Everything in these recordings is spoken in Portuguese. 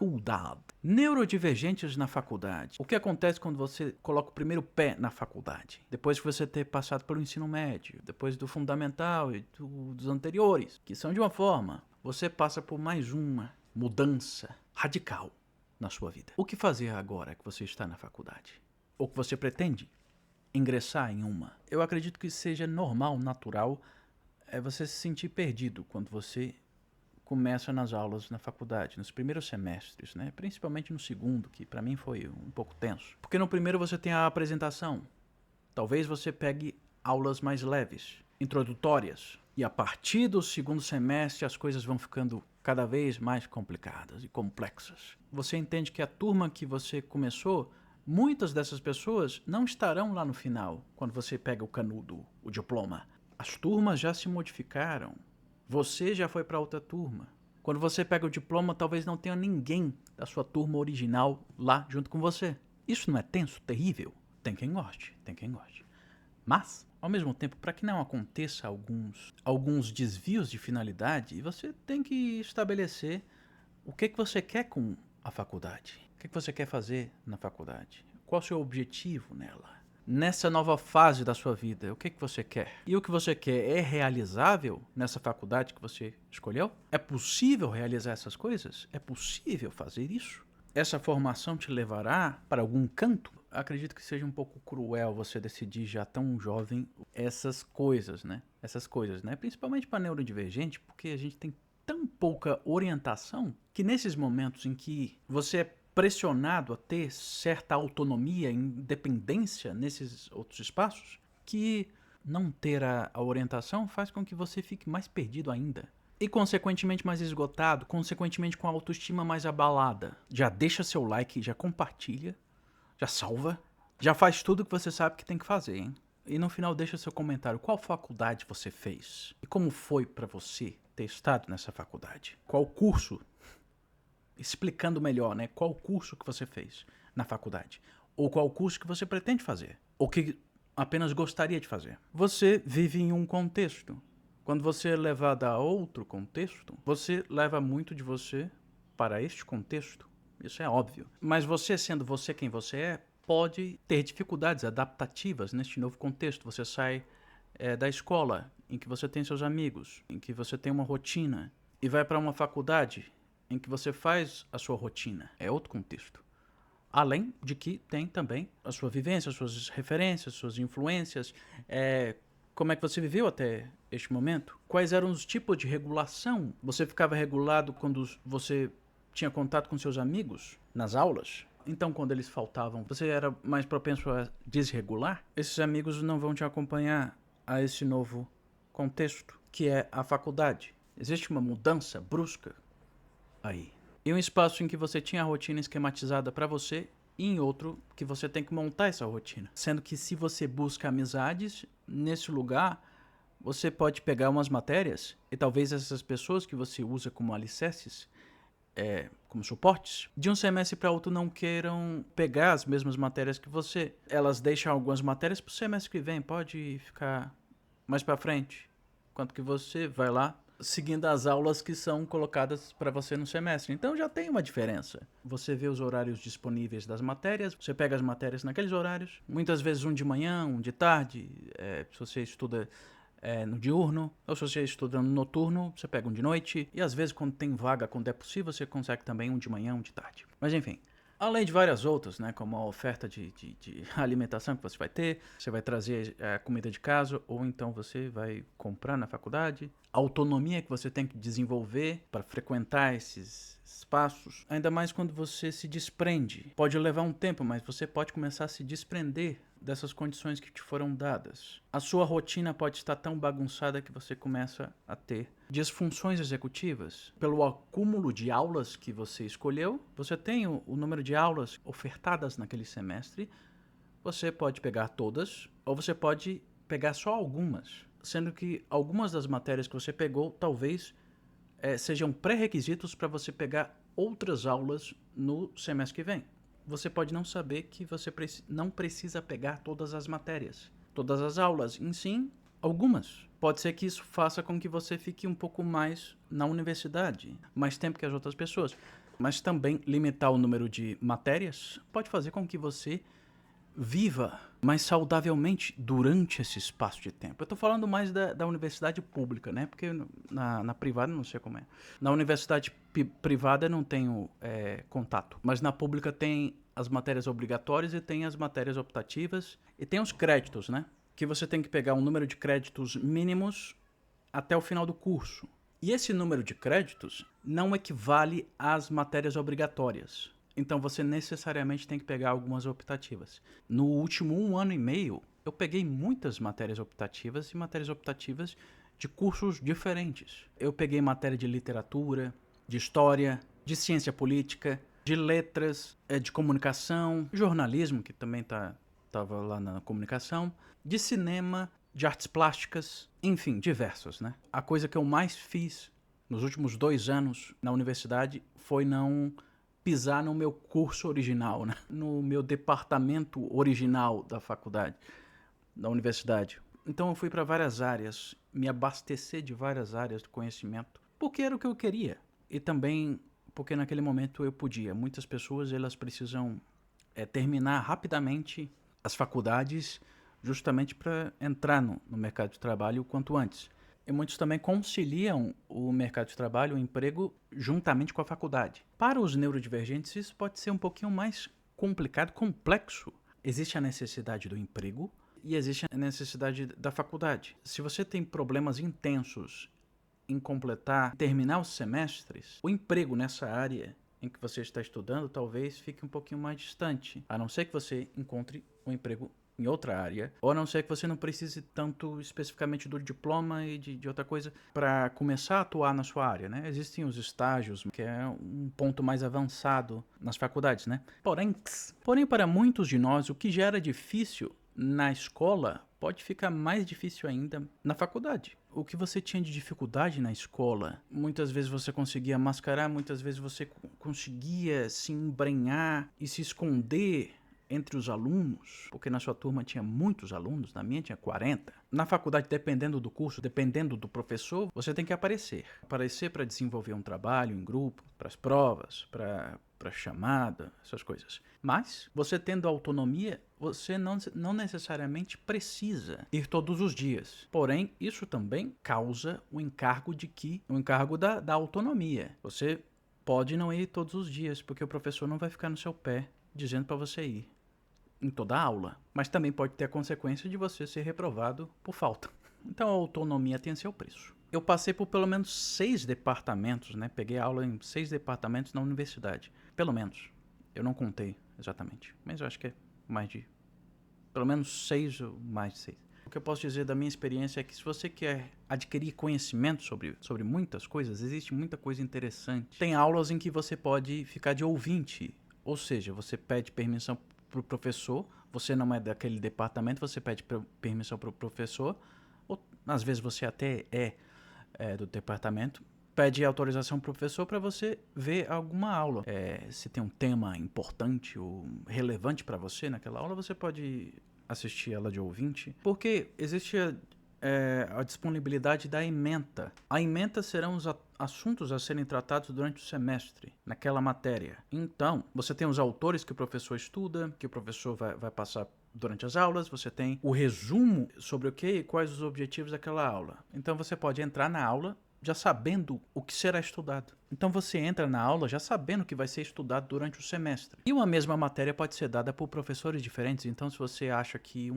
Faculdade. Neurodivergentes na faculdade. O que acontece quando você coloca o primeiro pé na faculdade? Depois que você ter passado pelo ensino médio, depois do fundamental e dos anteriores, que são de uma forma, você passa por mais uma mudança radical na sua vida. O que fazer agora que você está na faculdade? Ou que você pretende ingressar em uma? Eu acredito que seja normal, natural, você se sentir perdido quando você começa nas aulas na faculdade, nos primeiros semestres, né? Principalmente no segundo, que para mim foi um pouco tenso. Porque no primeiro você tem a apresentação. Talvez você pegue aulas mais leves, introdutórias. E a partir do segundo semestre as coisas vão ficando cada vez mais complicadas e complexas. Você entende que a turma que você começou, muitas dessas pessoas não estarão lá no final, quando você pega o canudo, o diploma. As turmas já se modificaram. Você já foi para outra turma. Quando você pega o diploma, talvez não tenha ninguém da sua turma original lá junto com você. Isso não é tenso, terrível? Tem quem goste, tem quem goste. Mas, ao mesmo tempo, para que não aconteça alguns desvios de finalidade, você tem que estabelecer o que você quer com a faculdade. O que você quer fazer na faculdade? Qual o seu objetivo nela? Nessa nova fase da sua vida, o que você quer? E o que você quer é realizável nessa faculdade que você escolheu? É possível realizar essas coisas? É possível fazer isso? Essa formação te levará para algum canto? Acredito que seja um pouco cruel você decidir já tão jovem essas coisas, né? Principalmente para neurodivergente, porque a gente tem tão pouca orientação que nesses momentos em que você é pressionado a ter certa autonomia, independência nesses outros espaços, que não ter a orientação faz com que você fique mais perdido ainda. E consequentemente mais esgotado, consequentemente com a autoestima mais abalada. Já deixa seu like, já compartilha, já salva, já faz tudo que você sabe que tem que fazer, hein? E no final deixa seu comentário, qual faculdade você fez? E como foi para você ter estado nessa faculdade? Qual curso? Explicando melhor, né? Qual curso que você fez na faculdade? Ou qual curso que você pretende fazer? Ou que apenas gostaria de fazer? Você vive em um contexto. Quando você é levado a outro contexto, você leva muito de você para este contexto. Isso é óbvio. Mas você, sendo você quem você é, pode ter dificuldades adaptativas neste novo contexto. Você sai da escola, em que você tem seus amigos, em que você tem uma rotina, e vai para uma faculdade em que você faz a sua rotina. É outro contexto. Além de que tem também a sua vivência, as suas referências, suas influências, como é que você viveu até este momento? Quais eram os tipos de regulação? Você ficava regulado quando você tinha contato com seus amigos nas aulas? Então, quando eles faltavam, você era mais propenso a desregular? Esses amigos não vão te acompanhar a esse novo contexto, que é a faculdade. Existe uma mudança brusca aí. E um espaço em que você tinha a rotina esquematizada para você e em outro que você tem que montar essa rotina. Sendo que se você busca amizades, nesse lugar você pode pegar umas matérias e talvez essas pessoas que você usa como alicerces, como suportes, de um semestre para outro não queiram pegar as mesmas matérias que você. Elas deixam algumas matérias para o semestre que vem, pode ficar mais para frente. Enquanto que você vai lá seguindo as aulas que são colocadas para você no semestre. Então já tem uma diferença. Você vê os horários disponíveis das matérias, você pega as matérias naqueles horários, muitas vezes um de manhã, um de tarde, se você estuda no diurno, ou se você estuda no noturno, você pega um de noite, e às vezes quando tem vaga, quando é possível, você consegue também um de manhã, um de tarde. Mas enfim, além de várias outras, né, como a oferta de alimentação que você vai ter, você vai trazer comida de casa, ou então você vai comprar na faculdade, a autonomia que você tem que desenvolver para frequentar esses espaços, ainda mais quando você se desprende. Pode levar um tempo, mas você pode começar a se desprender dessas condições que te foram dadas. A sua rotina pode estar tão bagunçada que você começa a ter disfunções executivas. Pelo acúmulo de aulas que você escolheu, você tem o número de aulas ofertadas naquele semestre, você pode pegar todas, ou você pode pegar só algumas, sendo que algumas das matérias que você pegou talvez sejam pré-requisitos para você pegar outras aulas no semestre que vem. Você pode não saber que você não precisa pegar todas as matérias, todas as aulas, em sim, algumas. Pode ser que isso faça com que você fique um pouco mais na universidade, mais tempo que as outras pessoas. Mas também limitar o número de matérias pode fazer com que você viva mais saudavelmente durante esse espaço de tempo. Eu estou falando mais da universidade pública, né? Porque na privada não sei como é. Na universidade privada não tenho contato, mas na pública tem as matérias obrigatórias e tem as matérias optativas e tem os créditos, né? Que você tem que pegar um número de créditos mínimos até o final do curso. E esse número de créditos não equivale às matérias obrigatórias. Então você necessariamente tem que pegar algumas optativas. No último 1 ano e meio, eu peguei muitas matérias optativas e matérias optativas de cursos diferentes. Eu peguei matéria de literatura, de história, de ciência política, de letras, de comunicação, jornalismo, que também estava lá na comunicação, de cinema, de artes plásticas, enfim, diversos, né? A coisa que eu mais fiz nos últimos 2 anos na universidade foi não pisar no meu curso original, né? No meu departamento original da faculdade, da universidade. Então eu fui para várias áreas, me abastecer de várias áreas de conhecimento, porque era o que eu queria. E também porque naquele momento eu podia. Muitas pessoas elas precisam terminar rapidamente as faculdades justamente para entrar no mercado de trabalho o quanto antes. E muitos também conciliam o mercado de trabalho, o emprego, juntamente com a faculdade. Para os neurodivergentes, isso pode ser um pouquinho mais complicado, complexo. Existe a necessidade do emprego e existe a necessidade da faculdade. Se você tem problemas intensos em terminar os semestres, o emprego nessa área em que você está estudando talvez fique um pouquinho mais distante, a não ser que você encontre um emprego em outra área, ou a não ser que você não precise tanto especificamente do diploma e de outra coisa para começar a atuar na sua área, né? Existem os estágios, que é um ponto mais avançado nas faculdades, né? Porém, para muitos de nós, o que já era difícil na escola pode ficar mais difícil ainda na faculdade. O que você tinha de dificuldade na escola, muitas vezes você conseguia mascarar, muitas vezes você conseguia se embrenhar e se esconder entre os alunos, porque na sua turma tinha muitos alunos, na minha tinha 40. Na faculdade, dependendo do curso, dependendo do professor, você tem que aparecer. Aparecer para desenvolver um trabalho em grupo, para as provas, para chamada, essas coisas. Mas, você tendo autonomia, você não necessariamente precisa ir todos os dias. Porém, isso também causa o encargo da autonomia. Você pode não ir todos os dias, porque o professor não vai ficar no seu pé dizendo para você ir em toda a aula, mas também pode ter a consequência de você ser reprovado por falta. Então a autonomia tem seu preço. Eu passei por pelo menos 6 departamentos, né? Peguei aula em 6 departamentos na universidade. Pelo menos. Eu não contei exatamente, mas eu acho que é mais de... pelo menos 6 ou mais de 6. O que eu posso dizer da minha experiência é que se você quer adquirir conhecimento sobre muitas coisas, existe muita coisa interessante. Tem aulas em que você pode ficar de ouvinte, ou seja, você pede permissão para o professor, você não é daquele departamento, você pede permissão para o professor, ou às vezes você até é do departamento, pede autorização para o professor para você ver alguma aula. Se tem um tema importante ou relevante para você naquela aula, você pode assistir ela de ouvinte, porque existe a disponibilidade da ementa. A ementa serão os assuntos a serem tratados durante o semestre, naquela matéria. Então, você tem os autores que o professor estuda, que o professor vai passar durante as aulas, você tem o resumo sobre o que e quais os objetivos daquela aula. Então, você pode entrar na aula já sabendo o que será estudado. Então você entra na aula já sabendo o que vai ser estudado durante o semestre. E uma mesma matéria pode ser dada por professores diferentes, então se você acha que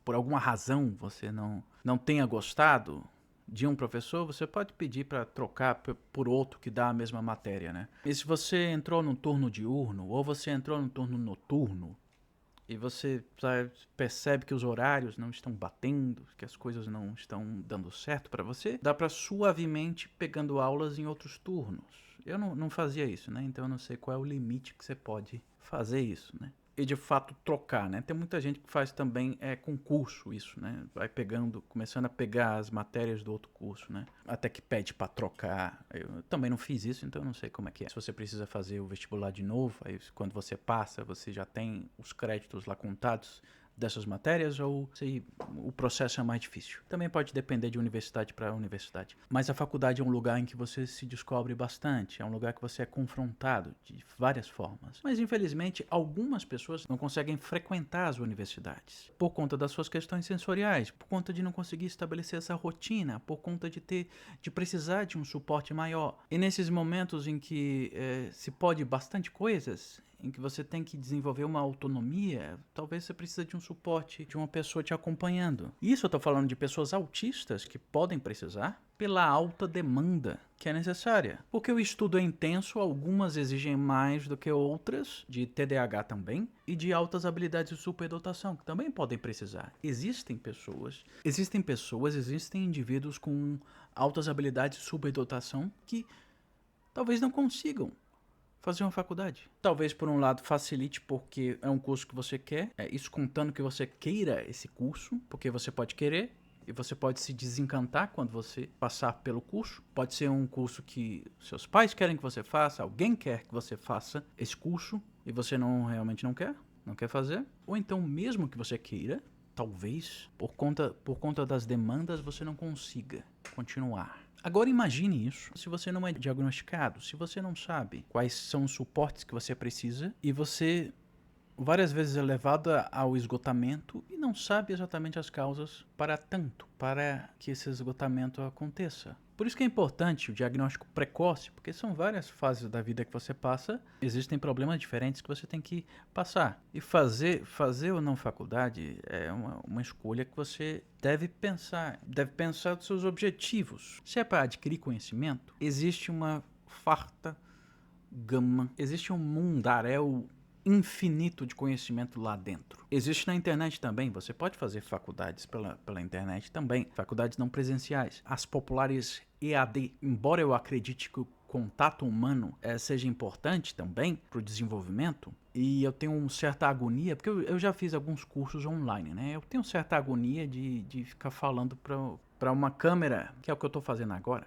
por alguma razão, você não tenha gostado de um professor, você pode pedir para trocar por outro que dá a mesma matéria, né? E se você entrou num turno diurno ou você entrou num turno noturno, e você percebe que os horários não estão batendo, que as coisas não estão dando certo para você, dá para suavemente pegando aulas em outros turnos. Eu não fazia isso, né? Então eu não sei qual é o limite que você pode fazer isso, né? E de fato trocar, né? Tem muita gente que faz também concurso isso, né? Vai começando a pegar as matérias do outro curso, né? Até que pede para trocar. Eu também não fiz isso, então eu não sei como é que é. Se você precisa fazer o vestibular de novo, aí quando você passa, você já tem os créditos lá contados dessas matérias ou se o processo é mais difícil. Também pode depender de universidade para universidade. Mas a faculdade é um lugar em que você se descobre bastante, é um lugar que você é confrontado de várias formas. Mas infelizmente algumas pessoas não conseguem frequentar as universidades por conta das suas questões sensoriais, por conta de não conseguir estabelecer essa rotina, por conta de precisar de um suporte maior. E nesses momentos em que se pode bastante coisas, em que você tem que desenvolver uma autonomia, talvez você precise de um suporte de uma pessoa te acompanhando. Isso eu estou falando de pessoas autistas que podem precisar pela alta demanda que é necessária. Porque o estudo é intenso, algumas exigem mais do que outras, de TDAH também, e de altas habilidades de superdotação, que também podem precisar. Existem indivíduos com altas habilidades de superdotação que talvez não consigam fazer uma faculdade. Talvez por um lado facilite porque é um curso que você quer, isso contando que você queira esse curso, porque você pode querer e você pode se desencantar quando você passar pelo curso. Pode ser um curso que seus pais querem que você faça, alguém quer que você faça esse curso e você realmente não quer fazer. Ou então mesmo que você queira, talvez por conta das demandas você não consiga continuar. Agora imagine isso se você não é diagnosticado, se você não sabe quais são os suportes que você precisa e você várias vezes é levado ao esgotamento e não sabe exatamente as causas para que esse esgotamento aconteça. Por isso que é importante o diagnóstico precoce, porque são várias fases da vida que você passa, existem problemas diferentes que você tem que passar. E fazer ou não faculdade é uma escolha que você deve pensar dos seus objetivos. Se é para adquirir conhecimento, existe uma farta gama, existe um mundaréu infinito de conhecimento lá dentro. Existe na internet também, você pode fazer faculdades pela internet também, faculdades não presenciais. As populares EAD, embora eu acredite que o contato humano seja importante também para o desenvolvimento, e eu tenho uma certa agonia, porque eu já fiz alguns cursos online, né? Eu tenho certa agonia de ficar falando para uma câmera, que é o que eu estou fazendo agora.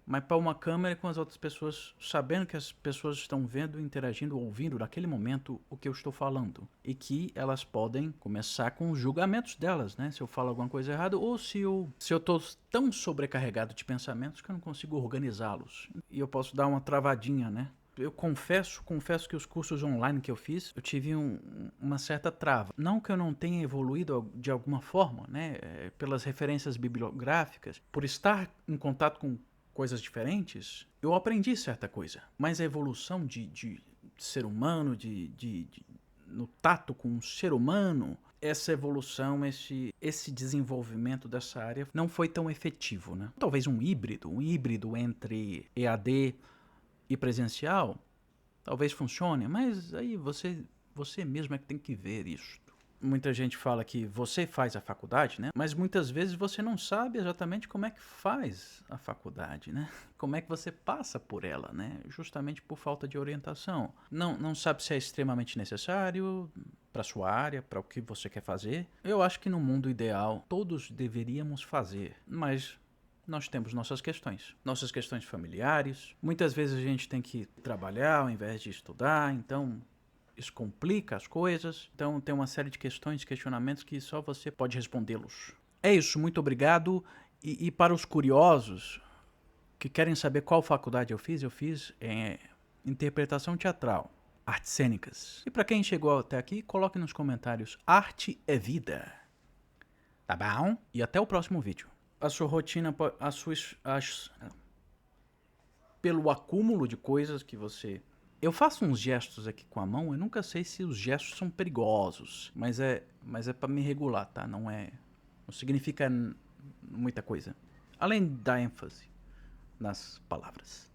Mas para uma câmera com as outras pessoas, sabendo que as pessoas estão vendo, interagindo, ouvindo naquele momento o que eu estou falando. E que elas podem começar com os julgamentos delas, né? Se eu falo alguma coisa errada ou se eu estou tão sobrecarregado de pensamentos que eu não consigo organizá-los. E eu posso dar uma travadinha, né? Eu confesso que os cursos online que eu fiz, eu tive uma certa trava. Não que eu não tenha evoluído de alguma forma, né? Pelas referências bibliográficas, por estar em contato com coisas diferentes, eu aprendi certa coisa. Mas a evolução de ser humano, no tato com um ser humano, essa evolução, esse desenvolvimento dessa área não foi tão efetivo, né? Talvez um híbrido entre EAD e presencial, talvez funcione, mas aí você mesmo é que tem que ver isso. Muita gente fala que você faz a faculdade, né? Mas muitas vezes você não sabe exatamente como é que faz a faculdade, né? Como é que você passa por ela, né? Justamente por falta de orientação. Não sabe se é extremamente necessário para sua área, para o que você quer fazer. Eu acho que no mundo ideal todos deveríamos fazer, mas nós temos nossas questões familiares. Muitas vezes a gente tem que trabalhar ao invés de estudar, então isso complica as coisas. Então tem uma série de questionamentos que só você pode respondê-los. É isso, muito obrigado. E para os curiosos que querem saber qual faculdade eu fiz interpretação teatral, artes cênicas. E para quem chegou até aqui, coloque nos comentários: arte é vida. Tá bom? E até o próximo vídeo. A sua rotina, pelo acúmulo de coisas que você... Eu faço uns gestos aqui com a mão, eu nunca sei se os gestos são perigosos, mas é para me regular, tá? Não significa muita coisa. Além da ênfase nas palavras.